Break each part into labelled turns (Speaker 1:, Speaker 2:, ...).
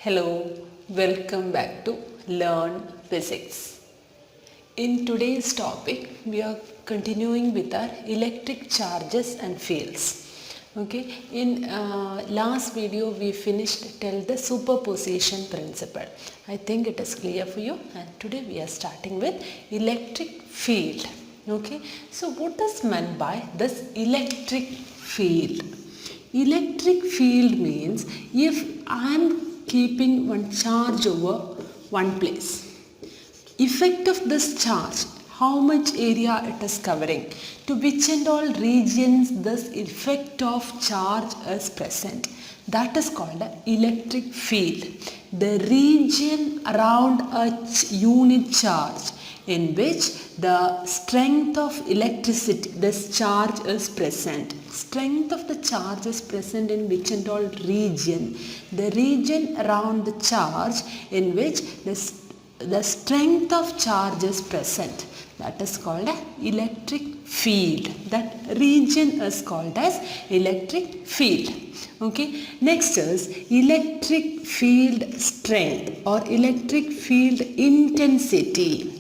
Speaker 1: Hello, welcome back to Learn Physics. In today's topic, we are continuing with our electric charges and fields. Okay, in last video we finished till the superposition principle. I think it is clear for you, and today we are starting with electric field. Okay, so what is meant by this electric field? Electric field means if I am keeping one charge over one place, effect of this charge, how much area it is covering, to which and all regions this effect of charge is present, that is called an electric field. The region around a unit charge in which the strength of electricity, this charge is present. Strength of the charge is present in which and all region. The region around the charge in which the strength of charge is present. That is called an electric field. That region is called as electric field. Okay. Next is electric field strength or electric field intensity.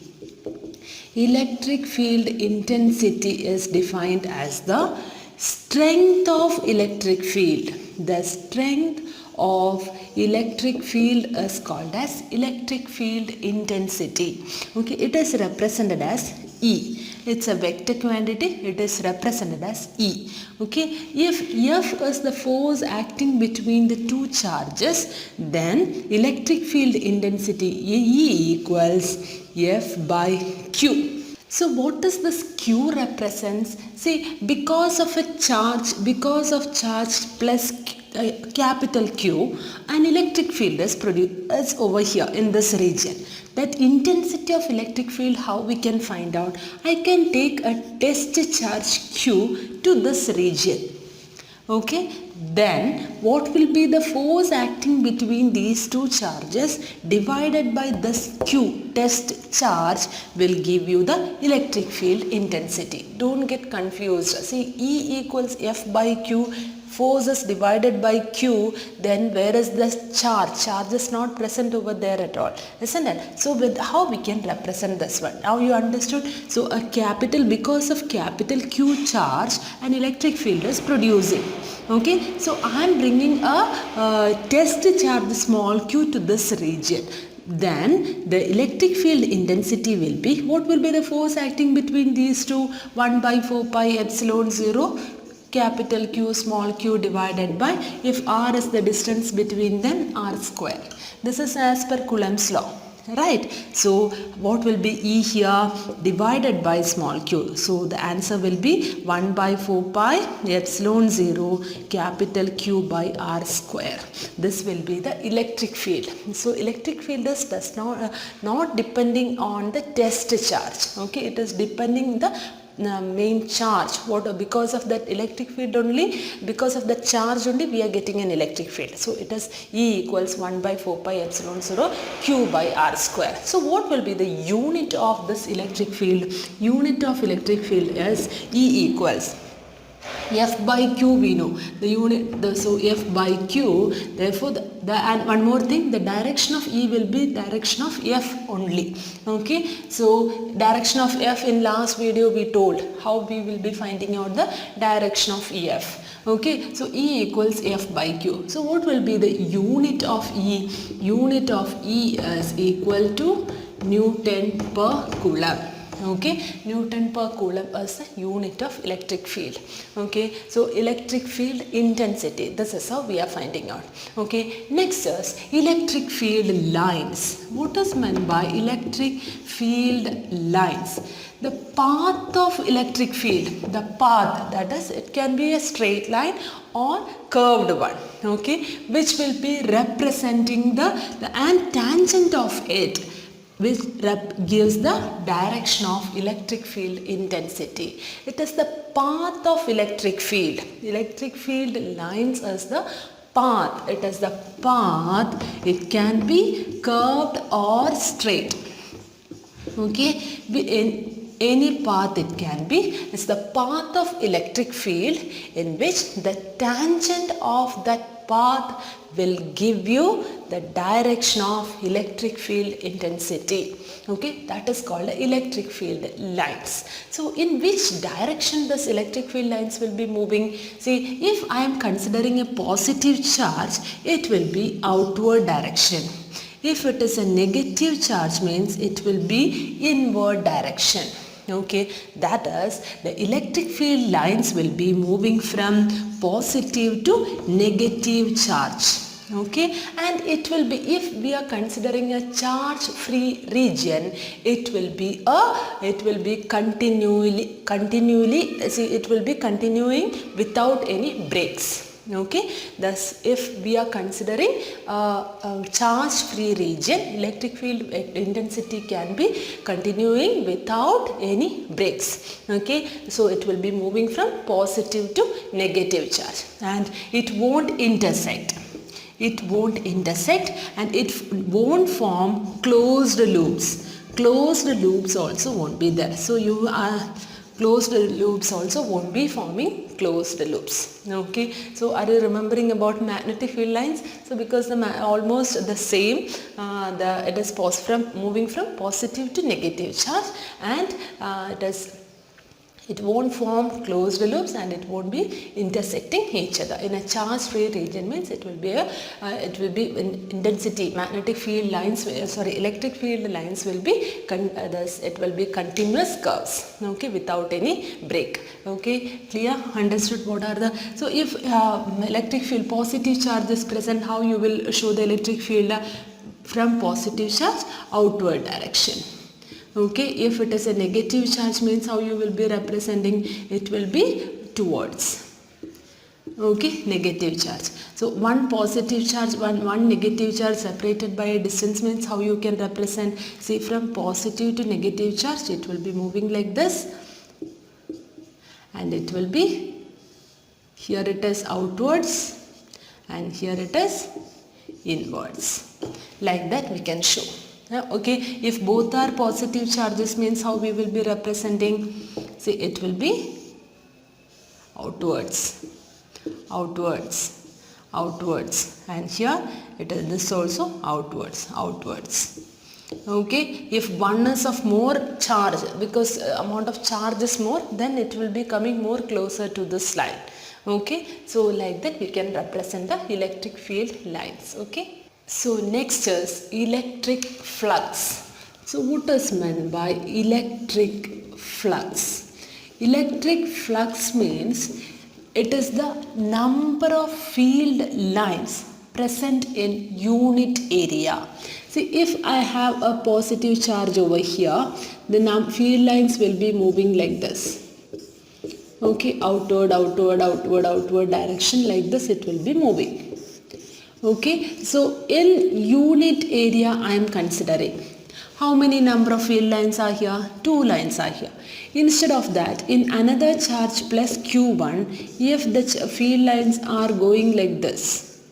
Speaker 1: Electric field intensity is defined as the strength of electric field. The strength of electric field is called as electric field intensity. Okay, it is represented as E. It's a vector quantity. It is represented as E. Okay, if F is the force acting between the two charges, then electric field intensity E equals F by Q. So what does this Q represents? See, because of charge plus capital Q, an electric field is produced over here in this region. That intensity of electric field, how we can find out? I can take a test charge Q to this region. Okay, then what will be the force acting between these two charges divided by this Q test charge will give you the electric field intensity. Don't get confused. See, E equals F by Q. Force is divided by Q, then where is the charge? Charge is not present over there at all, isn't it? So with how we can represent this one? Now you understood? So a capital, because of capital Q charge, an electric field is producing. Okay, so I am bringing a test charge small q to this region. Then the electric field intensity will be, what will be the force acting between these two? 1 by 4 pi epsilon 0 capital Q small q divided by, if r is the distance between them, r square. This is as per Coulomb's law, right? So what will be E here? Divided by small q. So the answer will be 1 by 4 pi epsilon 0 capital Q by r square. This will be the electric field. So electric field is not depending on the test charge. Okay, it is depending the main charge. Because of that electric field only, because of the charge only, we are getting an electric field. So it is E equals 1 by 4 pi epsilon 0 Q by r square. So what will be the unit of this electric field? Unit of electric field is E equals F by Q, we know the unit, so F by Q. Therefore and one more thing, the direction of E will be direction of F only. Okay, so direction of F, in last video we told how we will be finding out the direction of EF. Okay, so E equals F by Q. So what will be the unit of E? Unit of E is equal to Newton per Coulomb. Okay, Newton per Coulomb is the unit of electric field. Okay, so electric field intensity, this is how we are finding out. Okay, next is electric field lines. What is meant by electric field lines? The path of electric field, the path, that is, it can be a straight line or curved one. Okay, which will be representing the and tangent of it, which gives the direction of electric field intensity. It is the path of electric field. Electric field lines is the path. It is the path. It can be curved or straight. Okay, in any path it can be. It's the path of electric field in which the tangent of that path will give you the direction of electric field intensity. Okay, that is called the electric field lines. So in which direction this electric field lines will be moving? See, if I am considering a positive charge, it will be outward direction. If it is a negative charge, means it will be inward direction. Okay, that is, the electric field lines will be moving from positive to negative charge. Okay, and it will be, if we are considering a charge free region, it will be continuing without any breaks. Okay, thus if we are considering a charge free region, electric field intensity can be continuing without any breaks. Okay, so it will be moving from positive to negative charge, and it won't intersect. It won't intersect, and it won't form closed loops. Closed loops also won't be there. So closed loops also won't be forming closed loops. Okay, so are you remembering about magnetic field lines? So because almost the same, it is moving from positive to negative charge, and it won't form closed loops, and it won't be intersecting each other. In a charge free region, means it will be intensity, magnetic field lines, electric field lines will be it will be continuous curves. Okay, without any break. Okay, clear? Understood what are the, so if electric field positive charge is present, how you will show the electric field? From positive charge outward direction. Okay, if it is a negative charge, means how you will be representing? It will be towards. Okay, negative charge. So one positive charge, one negative charge separated by a distance, means how you can represent? See, from positive to negative charge, it will be moving like this, and it will be, here it is outwards, and here it is inwards. Like that we can show. Okay, if both are positive charges, means how we will be representing? See, it will be outwards, outwards, outwards, and here it is this also outwards, outwards. Okay, if one is of more charge, because amount of charge is more, then it will be coming more closer to this line. Okay, so like that we can represent the electric field lines. Okay. So next is electric flux. So what is meant by electric flux? Electric flux means it is the number of field lines present in unit area. See, if I have a positive charge over here, the field lines will be moving like this. Okay, outward, outward, outward, outward direction, like this it will be moving. Okay, so in unit area I am considering how many number of field lines are here? 2 lines are here. Instead of that, in another charge plus Q1, if the field lines are going like this,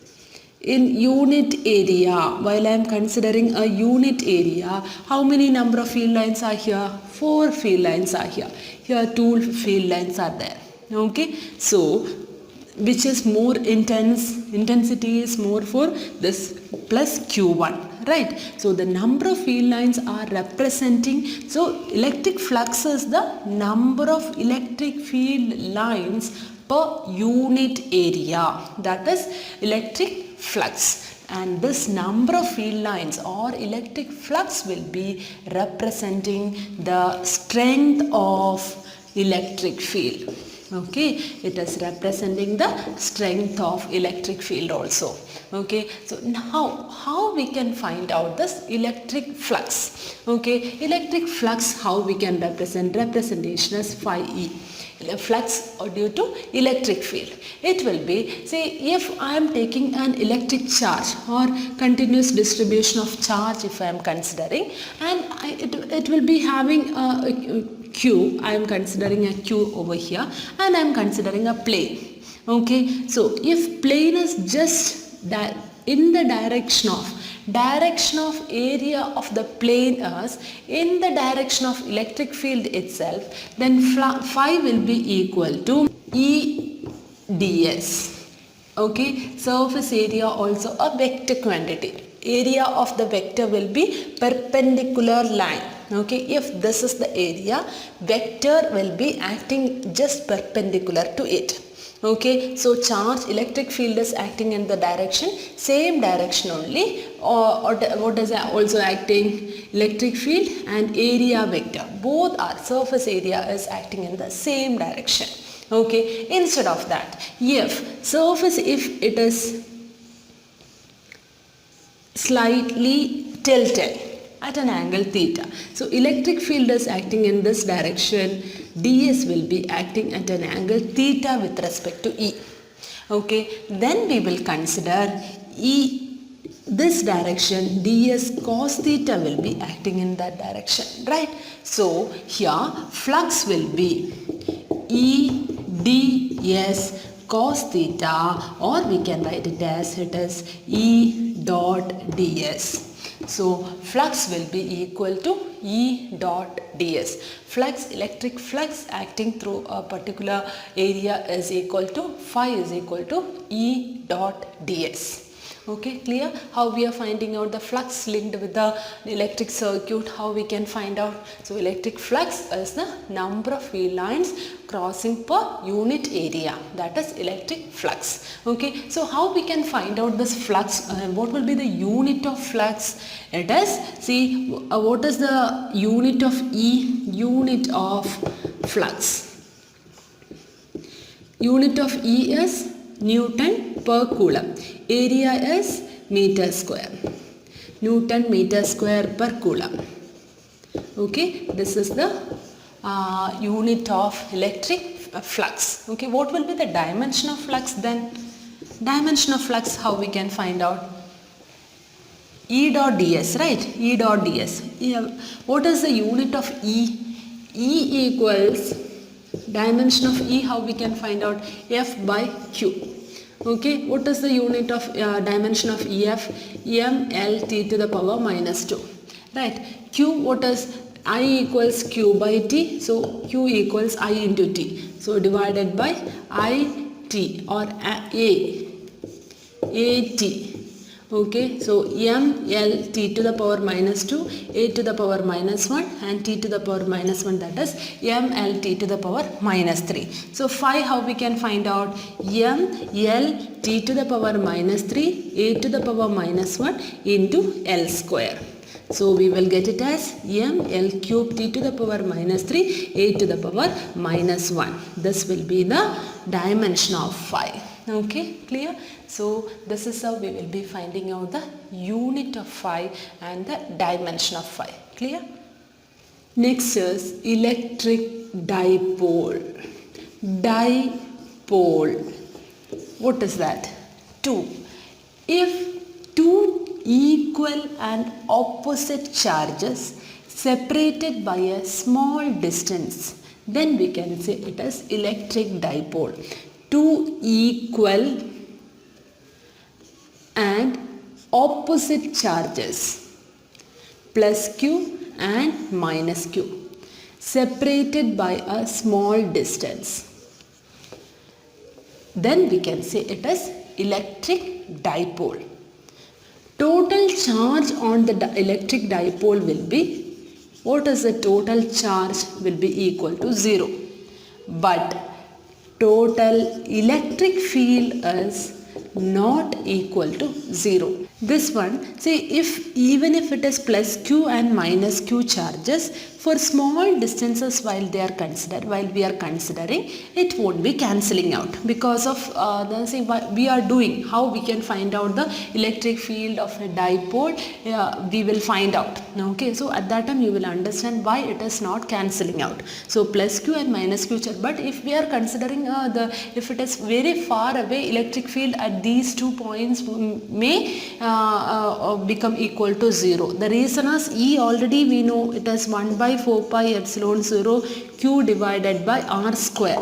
Speaker 1: in unit area, while I am considering a unit area, how many number of field lines are here? 4 field lines are here. Here 2 field lines are there. Okay, so which is more intensity is more for this plus Q1, right? So the number of field lines are representing, so electric flux is the number of electric field lines per unit area, that is electric flux, and this number of field lines or electric flux will be representing the strength of electric field. Okay, it is representing the strength of electric field also. Okay, so now how we can find out this electric flux? Okay, electric flux, how we can representation as phi E. Flux due to electric field. It will be, say, if I am taking an electric charge or continuous distribution of charge, if I am considering, and it will be having a Q, I am considering a Q over here, and I am considering a plane. Okay, so if plane is just that in the direction of area of the plane is in the direction of electric field itself, then phi will be equal to E ds. Okay, surface area also a vector quantity. Area of the vector will be perpendicular line. Okay, if this is the area, vector will be acting just perpendicular to it. Okay, so charge, electric field is acting in the direction, same direction only. Or what is also acting? Electric field and area vector, both are, surface area is acting in the same direction. Okay, instead of that, if surface, if it is slightly tilted at an angle theta, so electric field is acting in this direction, ds will be acting at an angle theta with respect to E. Okay, then we will consider E, this direction, ds cos theta will be acting in that direction, right? So here flux will be E ds cos theta, or we can write it as it is E dot ds. So flux will be equal to E dot ds. Flux, electric flux acting through a particular area is equal to phi is equal to E dot ds. Okay, clear? How we are finding out the flux linked with the electric circuit, how we can find out? So electric flux is the number of field lines crossing per unit area, that is electric flux. Okay, so how we can find out this flux? What will be the unit of flux? It is, see, what is the unit of E? Unit of flux. Unit of E is Newton per coulomb. Area is meter square. Newton meter square per coulomb. Okay, this is the unit of electric flux. Okay, what will be the dimension of flux then? Dimension of flux, how we can find out? E dot ds, right? E dot ds. What is the unit of E? E equals dimension of E, how we can find out? F by Q. Okay, what is the unit of dimension of EF? ml t to the power minus 2. Right. Q, what is? I equals Q by T. So Q equals I into T. So divided by I T or AT. Okay, so m l t to the power minus 2, a to the power minus 1 and t to the power minus 1, that is m l t to the power minus 3. So phi, how we can find out? m l t to the power minus 3, a to the power minus 1 into l square. So we will get it as m l cube t to the power minus 3, a to the power minus 1. This will be the dimension of phi. Okay, clear? So this is how we will be finding out the unit of phi and the dimension of phi. Clear? Next is electric dipole. Dipole. What is that? 2. If two equal and opposite charges separated by a small distance, then we can say it is electric dipole. Two equal and opposite charges, plus Q and minus Q, separated by a small distance, then we can say it is electric dipole. Total charge on the electric dipole will be, what is the total charge? Will be equal to 0. But total electric field is not equal to 0. This one, say even if it is plus Q and minus Q charges, for small distances while we are considering, it won't be cancelling out because of say we are doing, how we can find out the electric field of a dipole, we will find out. Okay, so at that time you will understand why it is not cancelling out. So plus Q and minus Q charge, but if we are considering if it is very far away, electric field at these 2 points may become equal to 0. The reason is E already we know it is 1 by 4 pi epsilon 0 Q divided by R square.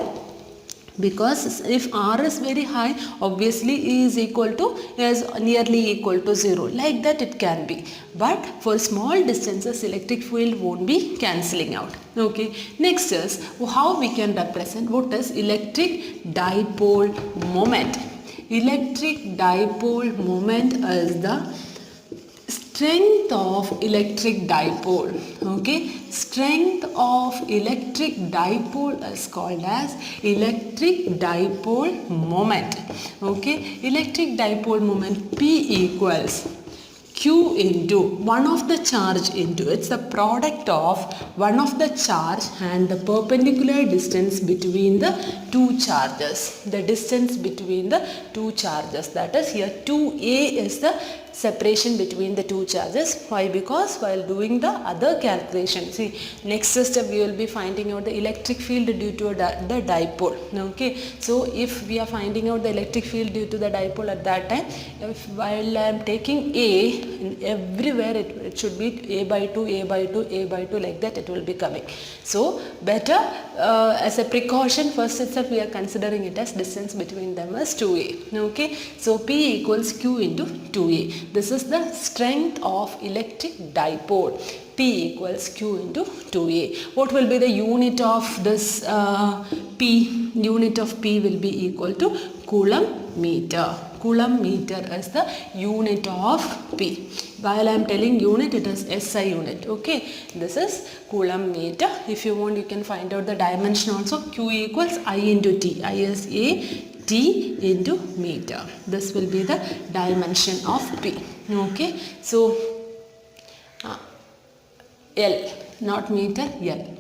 Speaker 1: Because if R is very high, obviously E is nearly equal to 0. Like that it can be. But for small distances, electric field won't be cancelling out. Okay. Next is how we can represent what is electric dipole moment. electric dipole moment is the strength of electric dipole. Okay, strength of electric dipole is called as electric dipole moment. Okay, electric dipole moment P equals Q into one of the charge into, it's the product of one of the charge and the perpendicular distance between the two charges. The distance between the two charges, that is here 2a is the separation between the two charges. Why? Because while doing the other calculation, see, next step we will be finding out the electric field due to the dipole. Okay, so if we are finding out the electric field due to the dipole at that time, while I am taking A, everywhere it should be a by 2, a by 2, a by 2, like that it will be coming. So better as a precaution, first itself we are considering it as distance between them as 2a. Okay, so P equals Q into 2a. This is the strength of electric dipole. P equals Q into 2a. What will be the unit of this P? Unit of P will be equal to Coulomb meter. Coulomb meter is the unit of P. While I am telling unit, it is SI unit. Okay, this is Coulomb meter. If you want, you can find out the dimension also. Q equals I into T. I is A, T into meter. This will be the dimension of P. Okay, so L, not meter, L.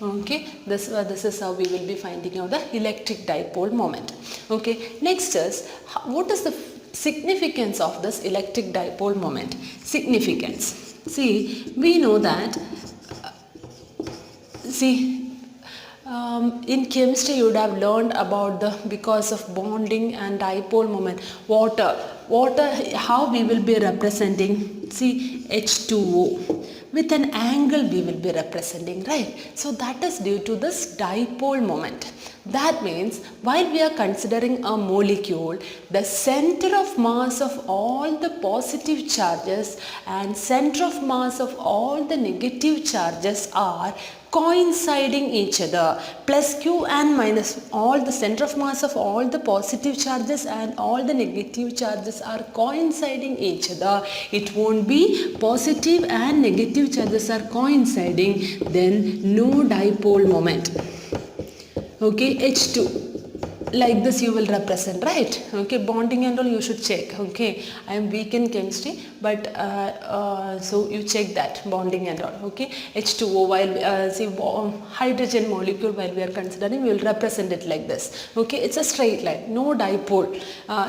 Speaker 1: Okay, this is how we will be finding out the electric dipole moment. Okay, next is, what is the significance of this electric dipole moment? Significance. See, we know that, in chemistry you would have learned about the, because of bonding and dipole moment, water, how we will be representing, see, H2O. With an angle we will be representing, right? So that is due to this dipole moment. That means while we are considering a molecule, the center of mass of all the positive charges and center of mass of all the negative charges are coinciding each other. Plus Q and minus, all the center of mass of all the positive charges and all the negative charges are coinciding each other. It won't be positive and negative charges are coinciding, then no dipole moment. Okay, H2. Like this you will represent, right? Okay, bonding and all you should check. Okay, I am weak in chemistry, but so you check that bonding and all. Okay, H2O, while see hydrogen molecule, while we are considering, we will represent it like this. Okay, it's a straight line, no dipole.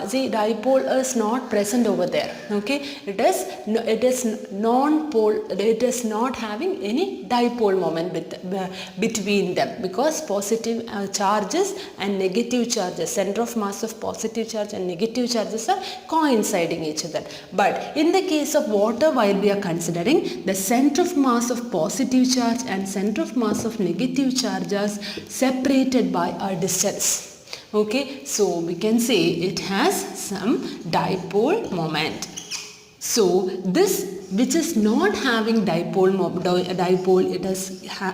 Speaker 1: See, dipole is not present over there. Okay, it is non-pole. It is not having any dipole moment between them, because positive charges and negative charges, center of mass of positive charge and negative charges are coinciding each other. But in the case of water, while we are considering, the center of mass of positive charge and center of mass of negative charges separated by a distance. Okay, so we can say it has some dipole moment. So this which is not having dipole,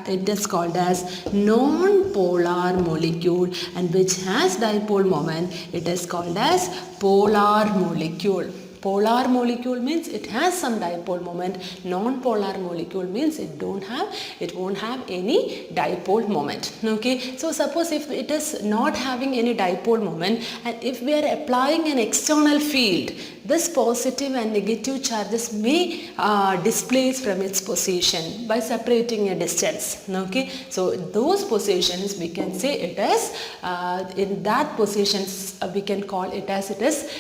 Speaker 1: it is called as non-polar molecule, and which has dipole moment, it is called as polar molecule. Polar molecule means it has some dipole moment. Non-polar molecule means it won't have any dipole moment. Okay, so suppose if it is not having any dipole moment, and if we are applying an external field, this positive and negative charges may displace from its position by separating a distance. Okay, so those positions we can say it is in that positions we can call it as it is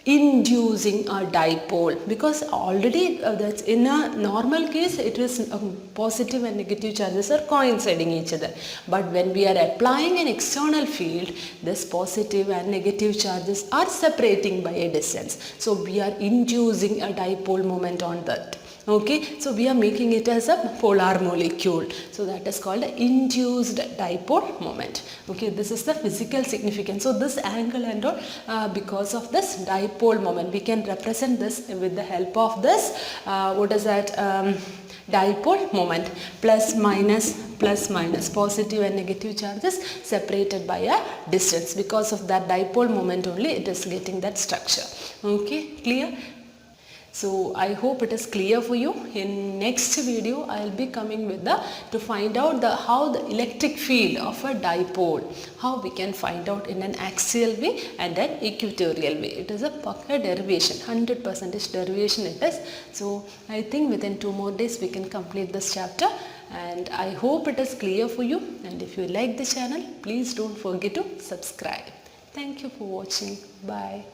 Speaker 1: inducing a dipole, because already that's in a normal case it is positive and negative charges are coinciding each other, but when we are applying an external field, this positive and negative charges are separating by a distance, so we are inducing a dipole moment on that. Okay, so we are making it as a polar molecule, so that is called induced dipole moment. Okay, this is the physical significance. So this angle and all, because of this dipole moment, we can represent this with the help of this what is that, dipole moment, plus minus, positive and negative charges separated by a distance. Because of that dipole moment only it is getting that structure. Okay, clear? So I hope it is clear for you. In next video I will be coming with to find out how the electric field of a dipole, how we can find out in an axial way and an equatorial way. It is a Packer derivation, 100% derivation it is. So I think within 2 more days we can complete this chapter, and I hope it is clear for you. And if you like the channel, please don't forget to subscribe. Thank you for watching. Bye.